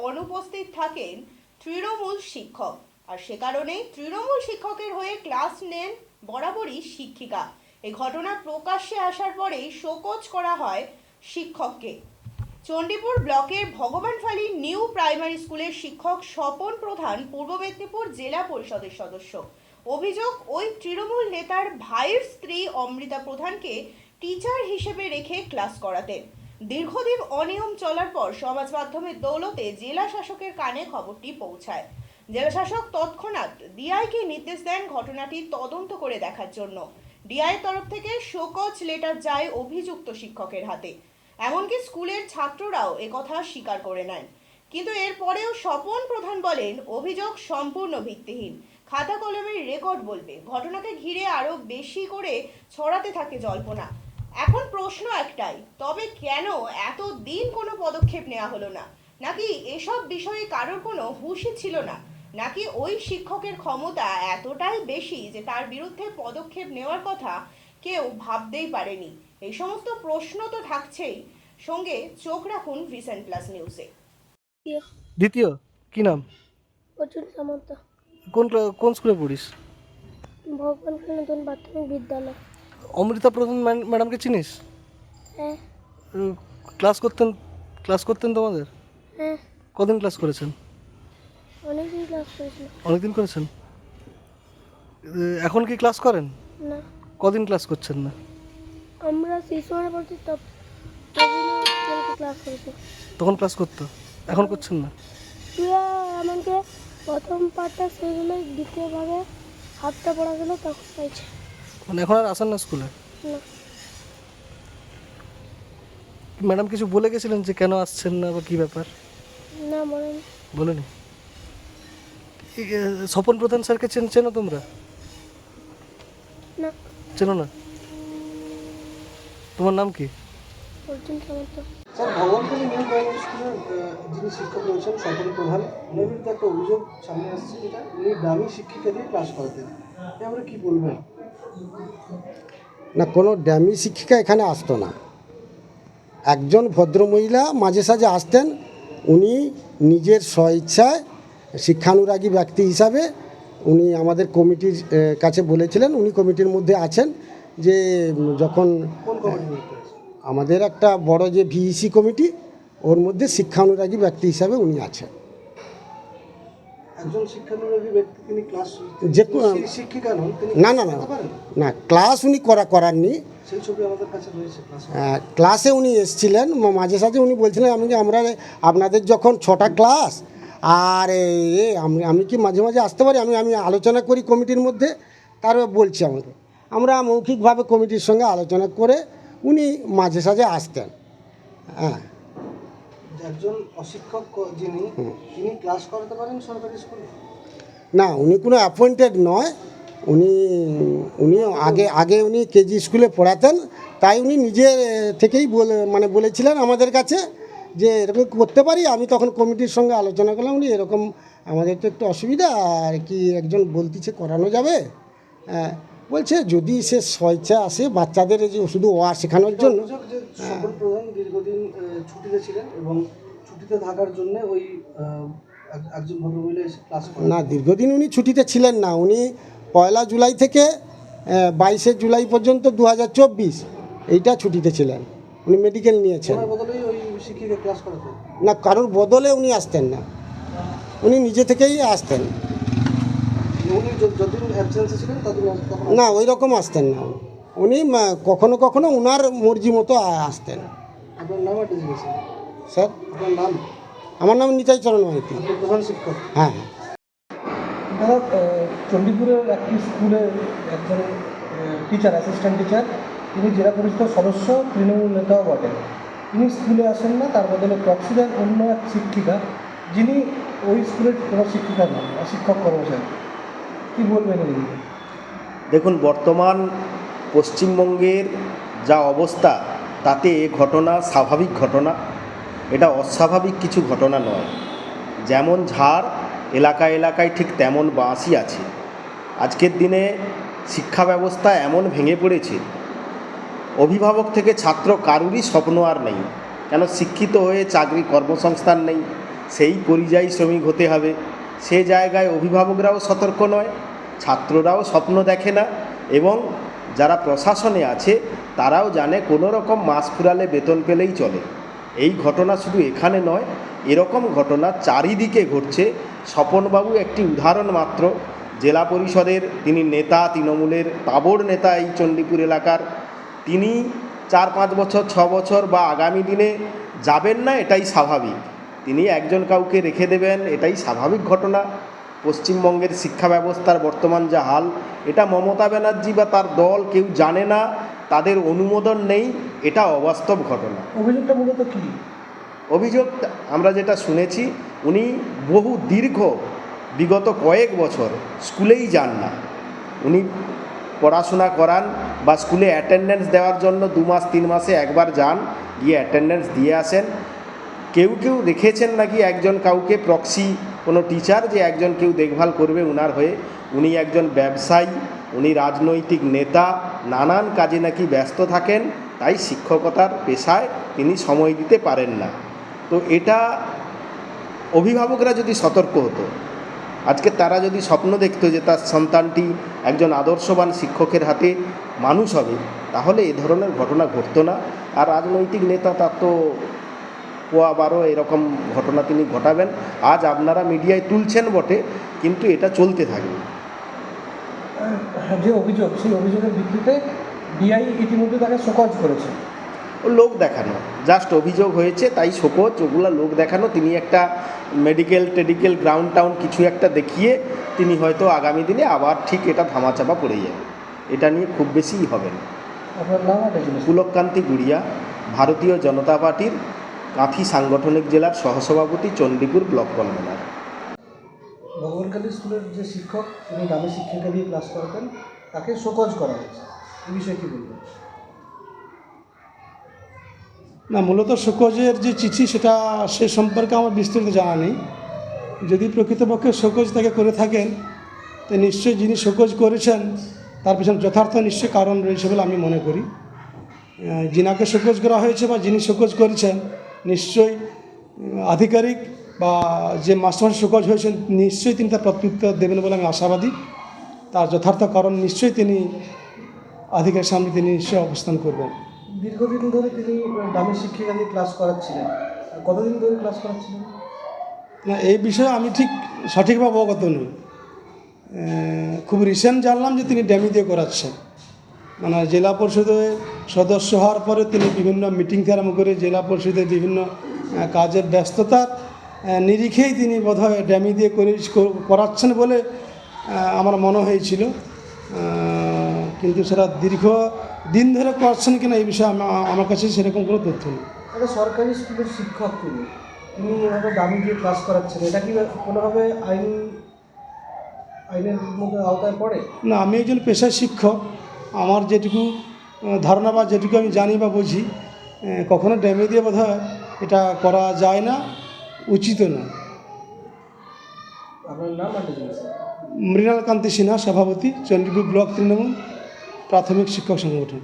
অনুপস্থিত থাকেন তৃণমূল শিক্ষক, আর সে কারণে তৃণমূল শিক্ষকের হয়ে ক্লাস নেন বরাবরই শিক্ষিকা। এই ঘটনা প্রকাশ্যে আসার পরেই শোকজ করা হয় শিক্ষককে। চণ্ডীপুর ব্লকের ভগবানফালি নিউ প্রাইমারি স্কুলের শিক্ষক স্বপন প্রধান পূর্ব মেদিনীপুর জেলা পরিষদের সদস্য। অভিযোগ, ওই তৃণমূল নেতার ভাইয়ের স্ত্রী অমৃতা প্রধানকে টিচার হিসেবে রেখে ক্লাস করাতেন। দীর্ঘদিন অনিয়ম চলার পর সমাজ মাধ্যমের দৌলতে জেলা শাসকের কানে খবরটি পৌঁছায়। জেলা শাসক তৎক্ষণাৎ ডিআইকে নির্দেশ দেন ঘটনাটি তদন্ত করে দেখার জন্য। ডিআইয়ের তরফ থেকে শোকজ লেটার যায় অভিযুক্ত শিক্ষকের হাতে। এমনকি স্কুলের ছাত্ররাও একথা স্বীকার করে নেন। কিন্তু এরপরেও স্বপন প্রধান বলেন অভিযোগ সম্পূর্ণ ভিত্তিহীন। খাতা কলমের রেকর্ড বলবে। ঘটনাকে ঘিরে আরো বেশি করে ছড়াতে থাকে জল্পনা। এখন প্রশ্ন একটাই, তবে কেন এত দিন কোনো পদক্ষেপ নেওয়া হলো না? নাকি এসব বিষয়ে কারোর কোনো হুঁশই ছিল না? নাকি ওই শিক্ষকের ক্ষমতা এতটাই বেশি যে তার বিরুদ্ধে পদক্ষেপ নেওয়ার কথা কেউ ভাবতেই পারেনি? এই সমস্ত প্রশ্ন তো থাকছেই, সঙ্গে চোখ রাখুন ভিশন প্লাস নিউজে। দ্বিতীয় কি নাম? অর্জুন সামন্ত। কোন স্কুলে পড়িস? ভগবান নতুন প্রাথমিক বিদ্যালয়। অমৃতা প্রধান ম্যাডামকে চিনিস? হ্যাঁ। ক্লাস করতেন তোমাদের? হ্যাঁ, কদিন ক্লাস করেছেন? অনেকদিন ক্লাস করেছিল। অনেকদিন করেছেন। এখন কি ক্লাস করেন? না, কদিন ক্লাস করছেন না? আমরা শিশু মানে পড়ছি ক্লাস করেছি। তখন ক্লাস করতো, এখন করছেন না? তুই আমাকে প্রথম পাঠটা শেষ হলে দ্বিতীয় ভাগে হাফটা পড়া গেল তখন পাইছে। মানে এখন আর আসেন না স্কুলে? না। ম্যাডাম কিছু বলে গেছিলেন যে কেন আসছেন না বা কী ব্যাপার? না, বলেনি। বলেনি? স্বপন প্রধান স্যারকে চেনো তোমরা? না। চেনো না? তোমার নাম কি? অর্জুন সামন্ত। স্যার, ভগবানখালী নিউ প্রাইমারি স্কুলের যিনি শিক্ষক রয়েছেন স্বপন প্রধান, উনার বিরুদ্ধে একটা অভিযোগ সামনে আসছে, যেটা উনি ডামি শিক্ষিকা দিয়ে ক্লাস করাতেন। আমরা কি বলবেন? না, কোনো ড্যামি শিক্ষিকা এখানে আসতো না। একজন ভদ্রমহিলা মাঝে সাঝে আসতেন। উনি নিজের স্বইচ্ছায় শিক্ষানুরাগী ব্যক্তি হিসাবে উনি আমাদের কমিটির কাছে বলেছিলেন, উনি কমিটির মধ্যে আছেন, যে যখন কোন কমিটির মধ্যে আছে? আমাদের একটা বড় যে ভিইসি কমিটি, ওর মধ্যে শিক্ষানুরাগী ব্যক্তি হিসাবে উনি আছেন। একজন শিক্ষানুরাগী ব্যক্তি, তিনি ক্লাস যে শিক্ষিকা নন, তিনি না না না না, ক্লাস উনি করাননি। সেই ছবি আমাদের কাছে রয়েছে। ক্লাসে উনি এসেছিলেন, মাঝে সাঝে উনি বলছিলেন আমরা আপনাদের যখন 6টা ক্লাস, আর আমি কি মাঝে মাঝে আসতে পারি, আমি আলোচনা করি কমিটির মধ্যে। তারপর বলছি আমরা মৌখিকভাবে কমিটির সঙ্গে আলোচনা করে উনি মাঝে সাঝে আসতেন। হ্যাঁ। একজন অশিক্ষক যিনি, তিনি ক্লাস করাতে পারেন সরকারি স্কুলে? না, উনি কোনো অ্যাপয়েন্টেড নয়। উনি আগে উনি কেজি স্কুলে পড়াতেন, তাই উনি নিজে থেকেই বলেছিলেন আমাদের কাছে যে এরকম করতে পারি। আমি তখন কমিটির সঙ্গে আলোচনা করলাম, উনি এরকম আমাদের তো একটু অসুবিধা, আর কি একজন বলতেছে করানো যাবে। বলছে যদি সে স্বেচ্ছা আসে বাচ্চাদের যে শুধু শেখানোর জন্য। স্বপন প্রধান দীর্ঘদিন ছুটিতে ছিলেন এবং ছুটিতে থাকার জন্য ওই একজন ভদ্রমহিলা এসে ক্লাস করেন। না, দীর্ঘদিন উনি ছুটিতে ছিলেন না। উনি 1 জুলাই থেকে 22 জুলাই পর্যন্ত 2024 এইটা ছুটিতে ছিলেন। উনি মেডিকেল নিয়েছেন। ওনার বদলেই ওই শিক্ষিকা ক্লাস করাতেন? না, কারোর বদলে উনি আসতেন না, উনি নিজে থেকেই আসতেন। উনি যতদিন অ্যাবসেন্সে ছিলেন ততদিন? না, ওই রকম আসতেন না। উনি কখনো কখনো ওনার মর্জি মতো আসতেন। আপনার নাম আর ডেজিগনেশন? স্যার, আপনার নাম? আমার নাম নিতাই চরণ মাইতি। আপনি প্রধান শিক্ষক? হ্যাঁ। চণ্ডীপুরের একটি স্কুলের একজন টিচার, অ্যাসিস্ট্যান্ট টিচার, তিনি জেলা পরিষদের সদস্য, তৃণমূল নেতাও বটেন। তিনি স্কুলে আসেন না, তার বদলে প্রক্সি দেন অন্য এক শিক্ষিকা, যিনি ওই স্কুলের কোনো শিক্ষিকা নন, শিক্ষক কর্মচারী। কী বলবেন এই? দেখুন, বর্তমান পশ্চিমবঙ্গের যা অবস্থা, তাতে ঘটনা স্বাভাবিক ঘটনা, এটা অস্বাভাবিক কিছু ঘটনা নয়। যেমন ঝাড় এলাকায় এলাকায় ঠিক তেমন বাঁশই আছে। আজকের দিনে শিক্ষা ব্যবস্থা এমন ভেঙে পড়েছে, অভিভাবক থেকে ছাত্র কারুরই স্বপ্ন আর নেই। কেন? শিক্ষিত হয়ে চাকরি কর্মসংস্থান নেই, সেই পরিযায়ী শ্রমিক হতে হবে। সে জায়গায় অভিভাবকরাও সতর্ক নয়, ছাত্ররাও স্বপ্ন দেখে না, এবং যারা প্রশাসনে আছে তারাও জানে কোনো রকম মাস ফুরালে বেতন পেলেই চলে। এই ঘটনা শুধু এখানে নয়, এরকম ঘটনা চারিদিকে ঘটছে। স্বপনবাবু একটি উদাহরণ মাত্র। জেলা পরিষদের তিনি নেতা, তৃণমূলের তাবড় নেতা এই চণ্ডীপুর এলাকার। তিনি 4-5 বছর 6 বছর বা আগামী দিনে যাবেন না, এটাই স্বাভাবিক। তিনি একজন কাউকে রেখে দেবেন, এটাই স্বাভাবিক ঘটনা। পশ্চিমবঙ্গের শিক্ষা ব্যবস্থার বর্তমান যা হাল, এটা মমতা ব্যানার্জি বা তার দল কেউ জানে না, তাদের অনুমোদন নেই, এটা অবাস্তব ঘটনা। অভিযোগটা মূলত কী? অভিযোগ আমরা যেটা শুনেছি, উনি বহু বিগত কয়েক বছর স্কুলেই যান না। উনি পড়াশোনা করান বা স্কুলে অ্যাটেন্ডেন্স দেওয়ার জন্য 2 মাস 3 মাসে একবার যান, গিয়ে অ্যাটেন্ডেন্স দিয়ে আসেন। কেউ রেখেছেন নাকি একজন কাউকে প্রক্সি কোনো টিচার, যে একজন কেউ দেখভাল করবে উনার হয়ে। উনি একজন ব্যবসায়ী, উনি রাজনৈতিক নেতা, নানান কাজে নাকি ব্যস্ত থাকেন, তাই শিক্ষকতার পেশায় তিনি সময় দিতে পারেন না। তো এটা অভিভাবকরা যদি সতর্ক হতো, আজকে তারা যদি স্বপ্ন দেখতো যে তার সন্তানটি একজন আদর্শবান শিক্ষকের হাতে মানুষ হবে, তাহলে এ ধরনের ঘটনা ঘটতো না। আর রাজনৈতিক নেতা, তার তো পোয়া 12 এরকম ঘটনা তিনি ঘটাবেন। আজ আপনারা মিডিয়ায় তুলছেন বটে, কিন্তু এটা চলতে থাকবে। যে অভিযোগ, সেই অভিযোগের ভিত্তিতে ডিআই ইতিমধ্যে তাকে শোকজ করেছে। ও লোক দেখানো, জাস্ট অভিযোগ হয়েছে তাই শোকজ, ওগুলা লোক দেখানো। তিনি একটা মেডিকেল গ্রাউন্ড টাউন কিছু একটা দেখিয়ে তিনি হয়তো আগামী দিনে আবার ঠিক এটা ধামাচাপা পড়ে যাবে। এটা নিয়ে খুব বেশিই হবে না। আপনার নাম? পুলককান্তি গুড়িয়া, ভারতীয় জনতা পার্টির কাঁথি সাংগঠনিক জেলার সহসভাপতি, চণ্ডীপুর ব্লক কনভেনার। ভগবানকালী স্কুলের যে শিক্ষক, তিনি দামি শিক্ষিকা দিয়ে ক্লাস করাতেন, তাকে শোকজ করা হয়েছে। এই বিষয়ে কী বলবেন? না, মূলত শোকজের যে চিঠি, সেটা সে সম্পর্কে আমার বিস্তারিত জানা নেই। যদি প্রকৃতপক্ষে শোকজ তাকে করে থাকেন, তো নিশ্চয়ই যিনি শোকজ করেছেন তার পিছনে যথার্থ নিশ্চয়ই কারণ রয়েছে বলে আমি মনে করি। যিনাকে শোকজ করা হয়েছে বা যিনি শোকজ করেছেন, নিশ্চয়ই আধিকারিক বা যে মাস্টার শোকজ হয়েছেন, নিশ্চয়ই তিনি তার প্রত্যুত্তর দেবেন বলে আমি আশাবাদী। তার যথার্থ কারণ নিশ্চয়ই তিনি আধিকারিক সামনে তিনি নিশ্চয়ই অবস্থান করবেন। দীর্ঘদিন ধরে তিনি দামি শিক্ষিকা দিয়ে ক্লাস করাচ্ছিলেন। কতদিন ধরে ক্লাস করাচ্ছিলেন? না, এই বিষয়ে আমি ঠিক সঠিকভাবে অবগত নই। খুব রিসেন্ট জানলাম যে তিনি ড্যামি দিয়ে করাচ্ছেন। মানে জেলা পরিষদের সদস্য হওয়ার পরে তিনি বিভিন্ন মিটিং থেকে আরম্ভ করে জেলা পরিষদের বিভিন্ন কাজের ব্যস্ততার নিরিখেই তিনি বোধহয় ড্যামি দিয়ে করাচ্ছেন বলে আমার মনে হয়েছিল। কিন্তু সেটা দীর্ঘ দিন ধরে করাচ্ছেন কিনা এই বিষয়ে আমার কাছে সেরকম কোনো তথ্য নেই। একটা সরকারি স্কুলের শিক্ষক, তিনি এভাবে দামি দিয়ে ক্লাস করাচ্ছেন, এটা কি কোনোভাবে আইনের মধ্যে আওতায় পড়ে? না, আমি একজন পেশায় শিক্ষক। আমার যেটুকু ধারণা বা যেটুকু আমি জানি বা বুঝি, কখনো ড্যামে দিয়ে বোধহয় এটা করা যায় না, উচিত না। আপনার নাম? মৃণাল কান্তি সিনহা, সভাপতি, চণ্ডীপুর ব্লক তৃণমূল প্রাথমিক শিক্ষক সংগঠন।